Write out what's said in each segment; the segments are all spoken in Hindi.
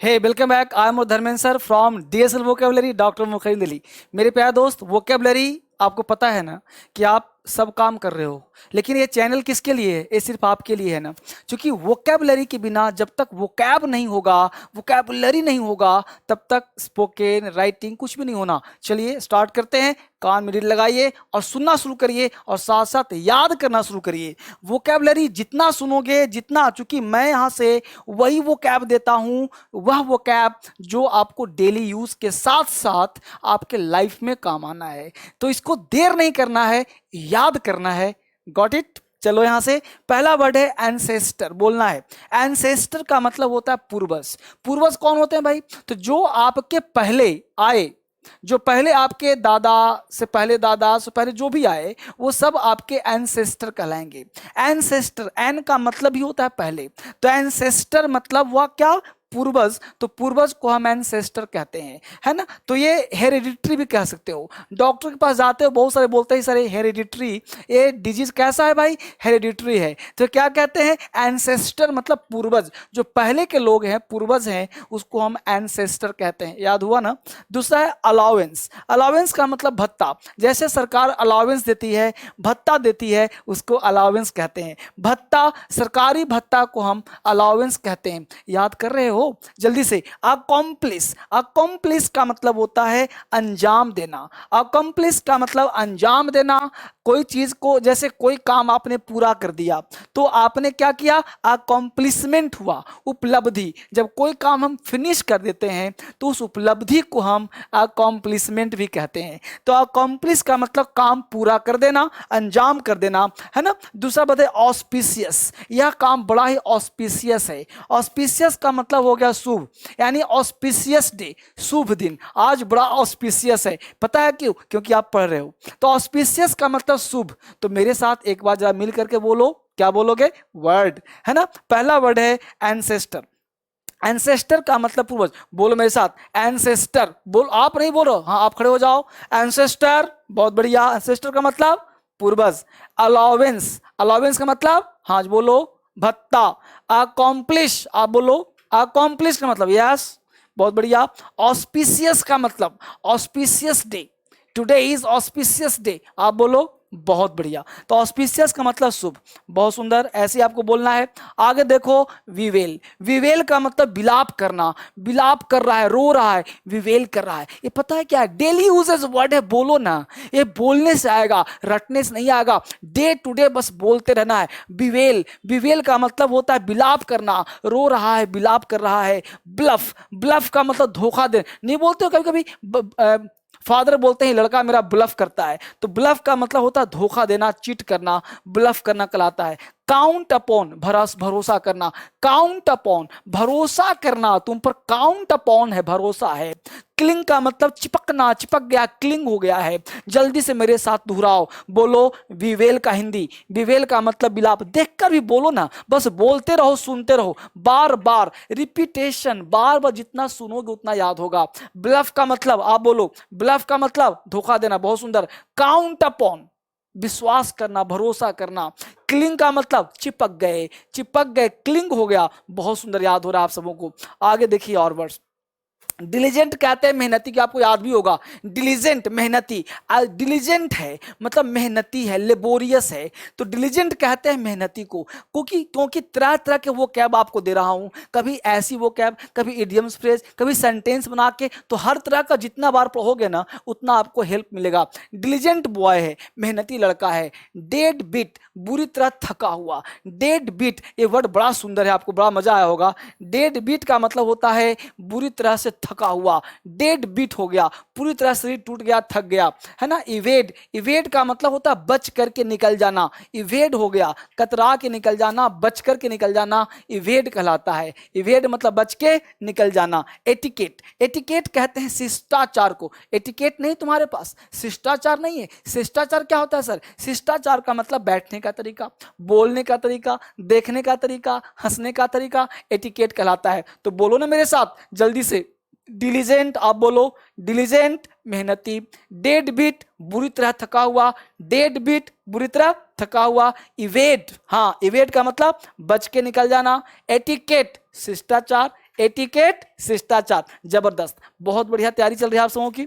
Hey welcome back. I am Dharmendra sir from DSL vocabulary doctor Mukherjee Delhi. मेरे प्यारे दोस्त, वोकेबलरी आपको पता है ना कि आप सब काम कर रहे हो, लेकिन ये चैनल किसके लिए है? ये सिर्फ आपके लिए है ना, क्योंकि वोकेबलरी के बिना जब तक वोकैब नहीं होगा, वोकेबलरी नहीं होगा, तब तक स्पोकन राइटिंग कुछ भी नहीं होना। चलिए स्टार्ट करते हैं। कान में रीढ़ लगाइए और सुनना शुरू करिए और साथ साथ याद करना शुरू करिए। वोकेबलरी जितना सुनोगे, जितना, चूंकि मैं यहाँ से वही वोकैब देता हूँ, वह वोकैब जो आपको डेली यूज के साथ साथ आपके लाइफ में काम आना है। तो इसको देर नहीं करना है, याद करना है। Got it? चलो यहां से पहला वर्ड है एंसेस्टर, बोलना है। एंसेस्टर का मतलब होता है पूर्वज। पूर्वज कौन होते हैं भाई? तो जो आपके पहले आए, जो पहले आपके दादा से पहले, दादा से पहले जो भी आए, वो सब आपके एंसेस्टर कहलाएंगे। एंसेस्टर, एन का मतलब ही होता है पहले, तो एंसेस्टर मतलब वह क्या? पूर्वज। तो पूर्वज को हम एंसेस्टर कहते हैं, है ना। तो ये हेरिडिटरी भी कह सकते हो। डॉक्टर के पास जाते हो, बहुत सारे बोलते हैं सर हेरिडिटरी, ये डिजीज कैसा है भाई? हेरिडिटरी है। तो क्या कहते हैं? एंसेस्टर मतलब पूर्वज, जो पहले के लोग हैं, पूर्वज हैं, उसको हम एंसेस्टर कहते हैं। याद हुआ ना। दूसरा है अलाउंस। अलाउंस का मतलब भत्ता। जैसे सरकार अलाउंस देती है, भत्ता देती है, उसको अलाउंस कहते हैं। भत्ता, सरकारी भत्ता को हम अलाउंस कहते हैं। याद कर रहे हो? जल्दी से। अकॉम्प्लिस, अकॉम्प्लिस का मतलब होता है अंजाम देना। अकॉम्प्लिस का मतलब अंजाम देना। कोई चीज को, जैसे कोई काम आपने पूरा कर दिया, तो आपने क्या किया? अकॉम्प्लिसमेंट हुआ, उपलब्धि। जब कोई काम हम फिनिश कर देते हैं तो उस उपलब्धि को हम अकॉम्प्लिसमेंट भी कहते हैं। तो अकॉम्प्लिस का मतलब काम पूरा कर देना, अंजाम कर देना, है ना। दूसरा बात है ऑस्पिशियस। यह काम बड़ा ही ऑस्पिशियस है। ऑस्पिशियस का मतलब हो गया शुभ, यानी ऑस्पिशियस डे, शुभ दिन। आज बड़ा ऑस्पिशियस है, पता है क्यों? क्योंकि आप पढ़ रहे हो। तो ऑस्पिशियस का मतलब शुभ। तो मेरे साथ एक बार जरा मिल करके बोलो, क्या बोलोगे? वर्ड, है ना। पहला वर्ड है एंसेस्टर। एंसेस्टर का मतलब पूर्वज। बोलो मेरे साथ, एंसेस्टर। बोल, आप नहीं बोलो, हाँ आप खड़े हो जाओ। एंसेस्टर, बहुत बढ़िया। एंसेस्टर का मतलब पूर्वज। अलाउंस, अलाउंस का मतलब, हाँ बोलो, भत्ता। अकॉम्प्लिश, आप बोलो, अकॉम्प्लिश का मतलब यस, बहुत बढ़िया। ऑस्पिशियस का मतलब auspicious day, today is auspicious day, आप बोलो, बहुत बढ़िया। तो ऑस्पिशियस का मतलब शुभ, बहुत सुंदर, ऐसे आपको बोलना है। आगे देखो, विवेल। विवेल का मतलब विलाप करना, विलाप कर रहा है, रो रहा है, विवेल कर रहा है। ये पता है क्या है? डेली यूजेस वर्ड है, बोलो ना। ये बोलने से आएगा, रटने से नहीं आएगा। डे टू डे बस बोलते रहना है। विवेल, विवेल का मतलब होता है विलाप करना, रो रहा है, विलाप कर रहा है। ब्लफ, ब्लफ का मतलब धोखा दे। नहीं बोलते हो कभी कभी फादर बोलते हैं लड़का मेरा ब्लफ करता है, तो ब्लफ का मतलब होता है धोखा देना, चीट करना, ब्लफ करना कहलाता है। काउंट अपॉन, भरोसा करना। काउंट अपॉन, भरोसा करना, तुम पर काउंट अपॉन है, भरोसा है। क्लिंग का मतलब चिपकना, चिपक गया, क्लिंग हो गया है। जल्दी से मेरे साथ दोहराओ, बोलो विवेल का हिंदी। विवेल का मतलब विलाप। देखकर भी बोलो ना, बस बोलते रहो, सुनते रहो, बार बार रिपीटेशन, बार बार जितना सुनोगे उतना याद होगा। ब्लफ का मतलब, आप बोलो, ब्लफ का मतलब धोखा देना, बहुत सुंदर। काउंट अपॉन, विश्वास करना, भरोसा करना। क्लिंग का मतलब चिपक गए, चिपक गए, क्लिंग हो गया, बहुत सुंदर, याद हो रहा है आप सबों को। आगे देखिए और वर्ड्स। डिलीजेंट कहते हैं मेहनती, की आपको याद भी होगा। डिलीजेंट, मेहनती। डिलीजेंट है मतलब मेहनती है, लेबोरियस है। तो डिलीजेंट कहते हैं मेहनती को, क्योंकि तरह तरह के वो कैब आपको दे रहा हूं। कभी ऐसी वो कैब, कभी इडियम्स फ्रेज, कभी सेंटेंस बना के, तो हर तरह का जितना बार पढ़ोगे ना उतना आपको हेल्प मिलेगा। डिलीजेंट बॉय है, मेहनती लड़का है। डेड बिट, बुरी तरह थका हुआ। डेड बिट, ये वर्ड बड़ा सुंदर है, आपको बड़ा मजा आया होगा। डेड बिट का मतलब होता है बुरी तरह से थका हुआ, डेड बीट हो गया, पूरी तरह शरीर टूट गया, थक गया, है ना। इवेड, इवेड का मतलब होता है बच करके निकल जाना। इवेड हो गया, कतरा के निकल जाना, बच करके निकल जाना, इवेड कहलाता है। इवेड मतलब बच के निकल जाना। एटिकेट, एटिकेट कहते हैं शिष्टाचार को। एटिकेट नहीं तुम्हारे पास, शिष्टाचार नहीं है। शिष्टाचार क्या होता है सर? शिष्टाचार का मतलब बैठने का तरीका, बोलने का तरीका, देखने का तरीका, हंसने का तरीका, एटिकेट कहलाता है। तो बोलो ना मेरे साथ जल्दी से, डिलीजेंट, आप बोलो, डिलीजेंट मेहनती। डेड बीट, बुरी तरह थका हुआ। डेड बीट, बुरी तरह थका हुआ। इवेड, हाँ इवेड का मतलब बच के निकल जाना। एटिकेट, शिष्टाचार। एटिकेट शिष्टाचार। जबरदस्त, बहुत बढ़िया तैयारी चल रही है आप सबों की,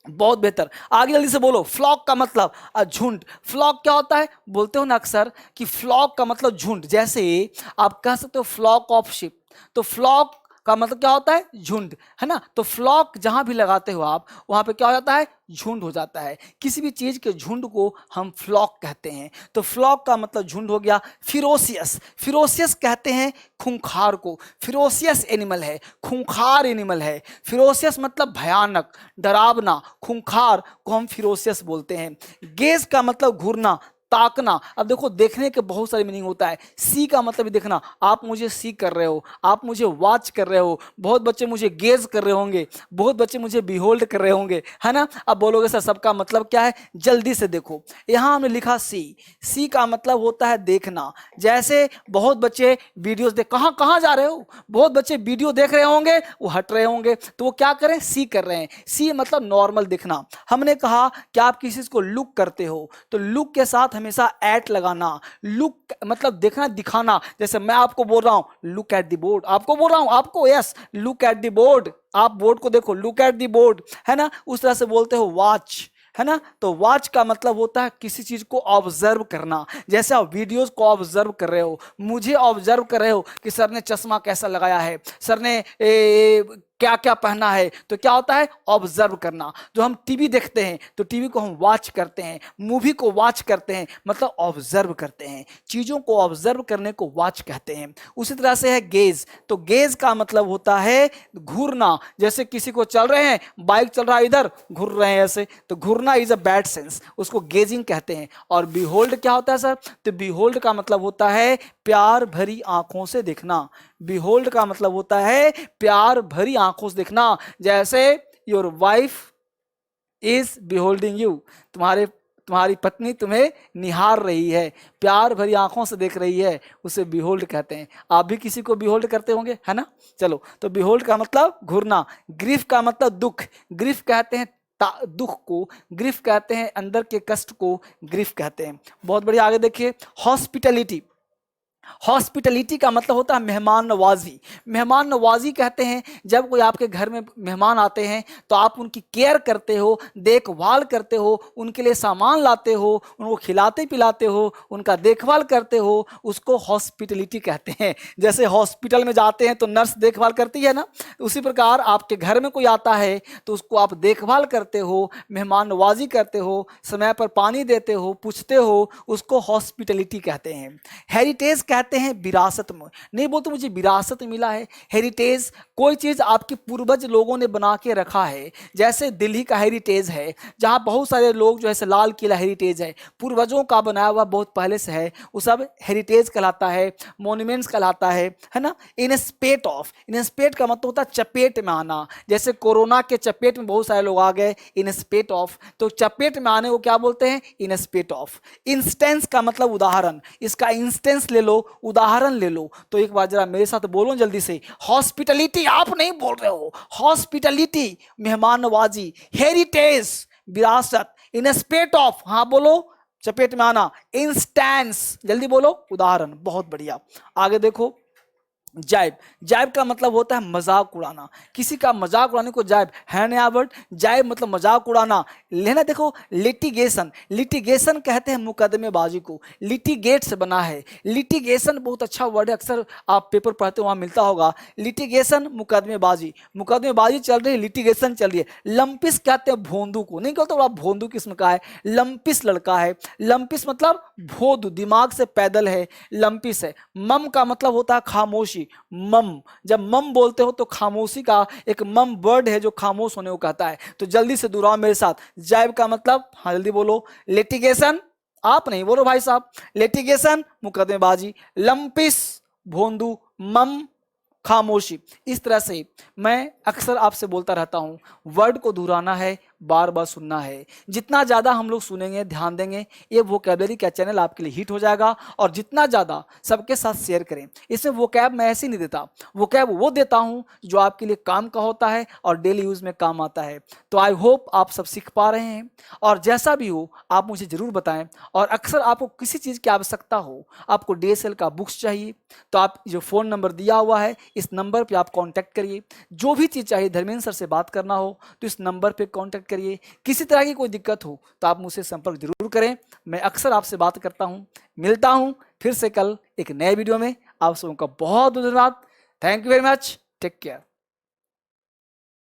बहुत बेहतर। आगे जल्दी से बोलो। फ्लॉक का मतलब झुंड। फ्लॉक क्या होता है? बोलते हो ना अक्सर कि फ्लॉक का मतलब झुंड। जैसे आप कह सकते हो फ्लॉक ऑफ शिप, तो फ्लॉक का मतलब क्या होता है? झुंड, है ना। तो फ्लॉक जहां भी लगाते हो आप, वहां पे क्या हो जाता है? झुंड हो जाता है। किसी भी चीज के झुंड को हम फ्लॉक कहते हैं। तो फ्लॉक का मतलब झुंड हो गया। फिरोसियस, फिरोसियस कहते हैं खूंखार को। फिरोसियस एनिमल है, खूंखार एनिमल है। फिरोसियस मतलब भयानक, डरावना, खूंखार को हम फिरोसियस बोलते हैं। गेज का मतलब घूरना, ताकना। अब देखो, देखने के बहुत सारे मीनिंग होता है। सी का मतलब भी देखना, आप मुझे सी कर रहे हो, आप मुझे वॉच कर रहे हो। बहुत बच्चे मुझे गेज कर रहे होंगे, बहुत बच्चे मुझे बिहोल्ड कर रहे होंगे, है ना। अब बोलोगे सर सबका मतलब क्या है? जल्दी से देखो, यहां हमने लिखा सी। सी का मतलब होता है देखना। जैसे बहुत बच्चे वीडियोस देख, कहां कहां जा रहे हो? बहुत बच्चे वीडियो देख रहे होंगे, वो हट रहे होंगे, तो वो क्या करें? सी कर रहे हैं। सी मतलब नॉर्मल दिखना। हमने कहा कि आप किसी को लुक करते हो, तो लुक के साथ हमेशा एट लगाना। लुक मतलब देखना, दिखाना। जैसे मैं आपको बोल रहा हूं लुक एट द बोर्ड, आपको बोल रहा हूं, आपको yes look at the board, आप बोर्ड को देखो, लुक एट द बोर्ड, है ना। उस तरह से बोलते हो वॉच, है ना। तो वॉच का मतलब होता है किसी चीज को ऑब्जर्व करना। जैसे आप वीडियोस को ऑब्जर्व कर रहे हो, मुझे ऑब्जर्व कर रहे हो कि सर ने चश्मा कैसा लगाया है, सर ने क्या क्या पहना है, तो क्या होता है? ऑब्जर्व करना। जो हम टीवी देखते हैं, तो टीवी को हम वॉच करते हैं, मूवी को वॉच करते हैं, मतलब ऑब्जर्व करते हैं। चीजों को ऑब्जर्व करने को वॉच कहते हैं। उसी तरह से है गेज। तो गेज का मतलब होता है घूरना। जैसे किसी को चल रहे हैं, बाइक चल रहा है, इधर घूर रहे हैं ऐसे, तो घूरना इज अ बैड सेंस, उसको गेजिंग कहते हैं। और बिहोल्ड क्या होता है सर? तो बिहोल्ड का मतलब होता है प्यार भरी आंखों से देखना। बिहोल्ड का मतलब होता है प्यार भरी आंखों से देखना। जैसे योर वाइफ इज बिहोल्डिंग यू, तुम्हारे तुम्हारी पत्नी तुम्हें निहार रही है, प्यार भरी आंखों से देख रही है, उसे बिहोल्ड कहते हैं। आप भी किसी को बिहोल्ड करते होंगे, है ना। चलो, तो बिहोल्ड का मतलब घूरना। ग्रीफ का मतलब दुख। ग्रीफ कहते हैं दुख को, ग्रीफ कहते हैं अंदर के कष्ट को, ग्रीफ कहते हैं। बहुत बढ़िया, आगे देखिए। हॉस्पिटलिटी। हॉस्पिटलिटी का मतलब होता है मेहमान नवाजी। मेहमान नवाजी कहते हैं जब कोई आपके घर में मेहमान आते हैं, तो आप उनकी केयर करते हो, देखभाल करते हो, उनके लिए सामान लाते हो, उनको खिलाते पिलाते हो, उनका देखभाल करते हो, उसको हॉस्पिटलिटी कहते हैं। जैसे हॉस्पिटल में जाते हैं तो नर्स देखभाल करती है ना, उसी प्रकार आपके घर में कोई आता है तो उसको आप देखभाल करते हो, मेहमान नवाजी करते हो, समय पर पानी देते हो, पूछते हो, उसको हॉस्पिटलिटी कहते हैं। हेरिटेज कहते हैं विरासत में। नहीं बोलते मुझे विरासत मिला है। हेरिटेज कोई चीज आपके पूर्वज लोगों ने बना के रखा है। जैसे दिल्ली का हेरिटेज है, जहां बहुत सारे लोग जो है, लाल किला हेरिटेज है, पूर्वजों का बनाया हुआ, बहुत पहले से है, वो सब हेरिटेज कहलाता है, मॉन्यूमेंट्स कहलाता है ना। इन स्पेट ऑफ, इन स्पेट का मतलब होता है चपेट में आना। जैसे कोरोना के चपेट में बहुत सारे लोग आ गए, इन स्पेट ऑफ, तो चपेट में आने को क्या बोलते हैं? इन स्पेट ऑफ। इंस्टेंस का मतलब उदाहरण, इसका इंस्टेंस ले लो, उदाहरण ले लो। तो एक बार जरा मेरे साथ बोलो जल्दी से। हॉस्पिटलिटी, आप नहीं बोल रहे हो, हॉस्पिटलिटी मेहमान नवाजी, हेरिटेज विरासत, इन स्पेट ऑफ, हाँ बोलो, चपेट में आना, इंस्टेंस, जल्दी बोलो, उदाहरण। बहुत बढ़िया, आगे देखो। जायब। जायब का मतलब होता है मजाक उड़ाना। किसी का मजाक उड़ाने को जायब, है नया वर्ड। जायब मतलब मजाक उड़ाना, लेना। देखो, लिटिगेशन, लिटिगेशन कहते हैं मुकदमेबाजी को, लिटिगेट से बना है। लिटिगेशन बहुत अच्छा वर्ड है, अक्सर आप पेपर पढ़ते हो वहां मिलता होगा। लिटिगेशन मुकदमेबाजी, मुकदमेबाजी चल रही है, लिटिगेशन चल रही है। लंपिस कहते हैं भोंदू को, नहीं कहते भोंदू किस्म का है, लंपिस लड़का है। लंपिस मतलब भोदू, दिमाग से पैदल है, लंपिस है। मम का मतलब होता है खामोशी। मम, जब मम बोलते हो तो खामोशी का एक मम वर्ड है जो खामोश होने को कहता है। तो जल्दी से दोहराओ मेरे साथ। जायब का मतलब, हाँ जल्दी बोलो। लिटिगेशन, आप नहीं बोलो भाई साहब। लिटिगेशन मुकदमेबाजी, लंपिस भोंदू, मम खामोशी। इस तरह से मैं अक्सर आपसे बोलता रहता हूं, वर्ड को दोहराना है, बार बार सुनना है। जितना ज़्यादा हम लोग सुनेंगे, ध्यान देंगे, ये वोकैबलरी का चैनल आपके लिए हिट हो जाएगा। और जितना ज़्यादा सबके साथ शेयर करें। इसमें वोकैब मैं ऐसे नहीं देता, वोकैब वो देता हूँ जो आपके लिए काम का होता है और डेली यूज़ में काम आता है। तो आई होप आप सब सीख पा रहे हैं, और जैसा भी हो आप मुझे ज़रूर बताएं। और अक्सर आपको किसी चीज़ की आवश्यकता हो, आपको DSL का बुक्स चाहिए, तो आप जो फ़ोन नंबर दिया हुआ है इस नंबर पे आप कांटेक्ट करिए। जो भी चीज़ चाहिए, धर्मेंद्र सर से बात करना हो तो इस नंबर पे कांटेक्ट करिए। किसी तरह की कोई दिक्कत हो तो आप मुझसे संपर्क जरूर करें। मैं अक्सर आपसे बात करता हूँ। मिलता हूँ फिर से कल एक नए वीडियो में। आप सबों का बहुत बहुत धन्यवाद। Thank you very much. Take care.